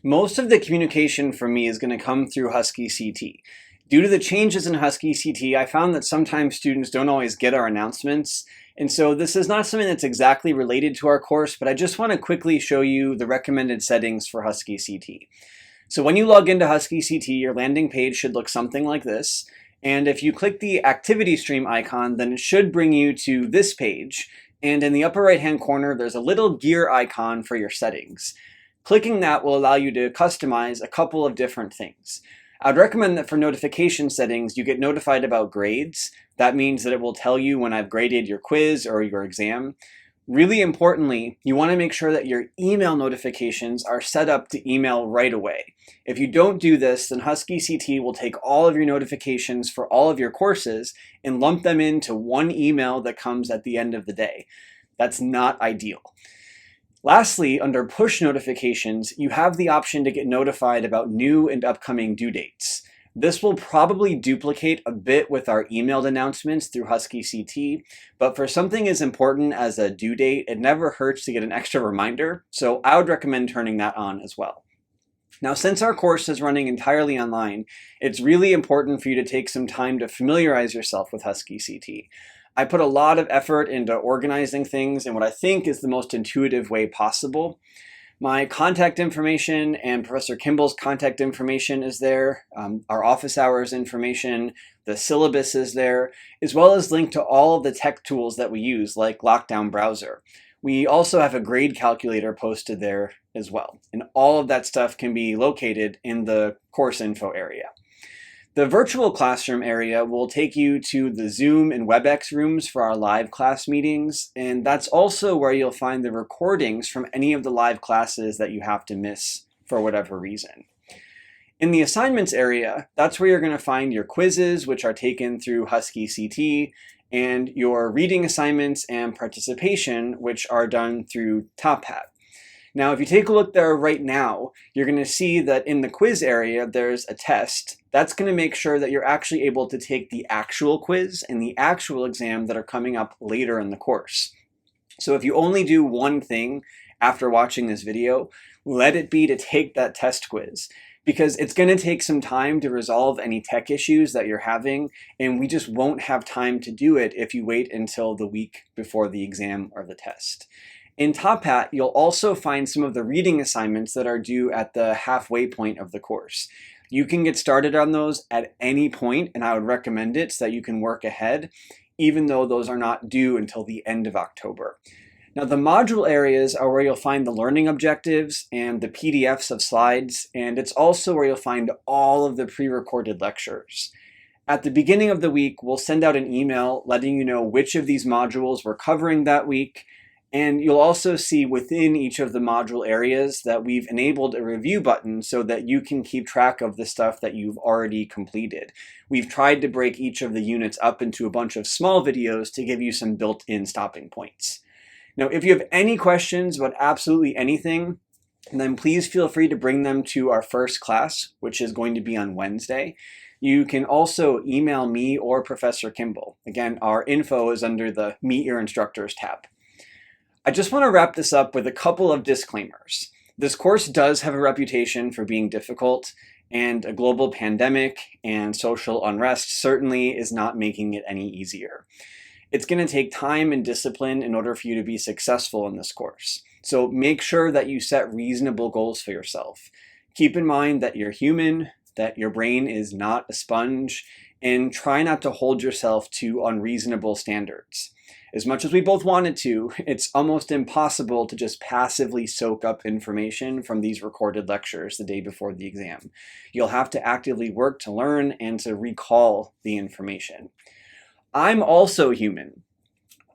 Most of the communication from me is going to come through HuskyCT. Due to the changes in HuskyCT, I found that sometimes students don't always get our announcements. And so this is not something that's exactly related to our course, but I just want to quickly show you the recommended settings for HuskyCT. So when you log into HuskyCT, your landing page should look something like this. And if you click the activity stream icon, then it should bring you to this page. And in the upper right-hand corner, there's a little gear icon for your settings. Clicking that will allow you to customize a couple of different things. I'd recommend that for notification settings, you get notified about grades. That means that it will tell you when I've graded your quiz or your exam. Really importantly, you want to make sure that your email notifications are set up to email right away. If you don't do this, then HuskyCT will take all of your notifications for all of your courses and lump them into one email that comes at the end of the day. That's not ideal. Lastly, under push notifications, you have the option to get notified about new and upcoming due dates. This will probably duplicate a bit with our emailed announcements through HuskyCT, but for something as important as a due date, it never hurts to get an extra reminder, so I would recommend turning that on as well. Now, since our course is running entirely online, it's really important for you to take some time to familiarize yourself with HuskyCT. I put a lot of effort into organizing things in what I think is the most intuitive way possible. My contact information and Professor Kimball's contact information is there, our office hours information, the syllabus is there, as well as linked to all of the tech tools that we use, like Lockdown Browser. We also have a grade calculator posted there as well, and all of that stuff can be located in the course info area. The virtual classroom area will take you to the Zoom and WebEx rooms for our live class meetings, and that's also where you'll find the recordings from any of the live classes that you have to miss for whatever reason. In the assignments area, that's where you're going to find your quizzes, which are taken through HuskyCT, and your reading assignments and participation, which are done through Top Hat. Now, if you take a look there right now, you're going to see that in the quiz area, there's a test. That's going to make sure that you're actually able to take the actual quiz and the actual exam that are coming up later in the course. So if you only do one thing after watching this video, let it be to take that test quiz, because it's going to take some time to resolve any tech issues that you're having, and we just won't have time to do it if you wait until the week before the exam or the test. In Top Hat, you'll also find some of the reading assignments that are due at the halfway point of the course. You can get started on those at any point, and I would recommend it so that you can work ahead, even though those are not due until the end of October. Now, the module areas are where you'll find the learning objectives and the PDFs of slides, and it's also where you'll find all of the pre-recorded lectures. At the beginning of the week, we'll send out an email letting you know which of these modules we're covering that week. And you'll also see within each of the module areas that we've enabled a review button so that you can keep track of the stuff that you've already completed. We've tried to break each of the units up into a bunch of small videos to give you some built-in stopping points. Now, if you have any questions about absolutely anything, then please feel free to bring them to our first class, which is going to be on Wednesday. You can also email me or Professor Kimball. Again, our info is under the Meet Your Instructors tab. I just want to wrap this up with a couple of disclaimers. This course does have a reputation for being difficult, and a global pandemic and social unrest certainly is not making it any easier. It's going to take time and discipline in order for you to be successful in this course. So make sure that you set reasonable goals for yourself. Keep in mind that you're human, that your brain is not a sponge, and try not to hold yourself to unreasonable standards. As much as we both wanted to, it's almost impossible to just passively soak up information from these recorded lectures the day before the exam. You'll have to actively work to learn and to recall the information. I'm also human.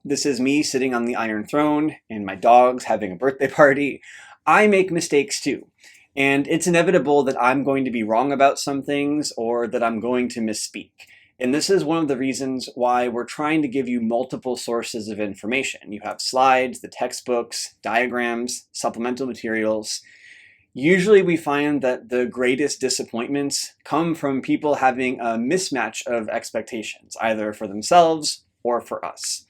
This is me sitting on the Iron Throne and my dog's having a birthday party. I make mistakes too. And it's inevitable that I'm going to be wrong about some things or that I'm going to misspeak. And this is one of the reasons why we're trying to give you multiple sources of information. You have slides, the textbooks, diagrams, supplemental materials. Usually we find that the greatest disappointments come from people having a mismatch of expectations, either for themselves or for us.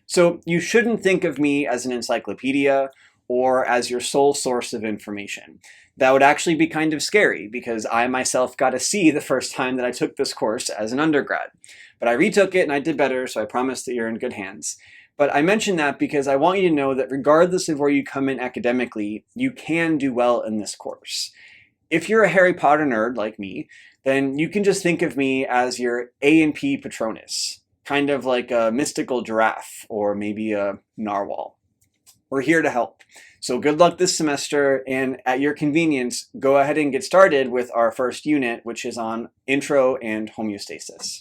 So you shouldn't think of me as an encyclopedia or as your sole source of information. That would actually be kind of scary because I myself got a C the first time that I took this course as an undergrad. But I retook it and I did better, so I promise that you're in good hands. But I mention that because I want you to know that regardless of where you come in academically, you can do well in this course. If you're a Harry Potter nerd like me, then you can just think of me as your A&P Patronus, kind of like a mystical giraffe or maybe a narwhal. We're here to help. So good luck this semester, and at your convenience, go ahead and get started with our first unit, which is on intro and homeostasis.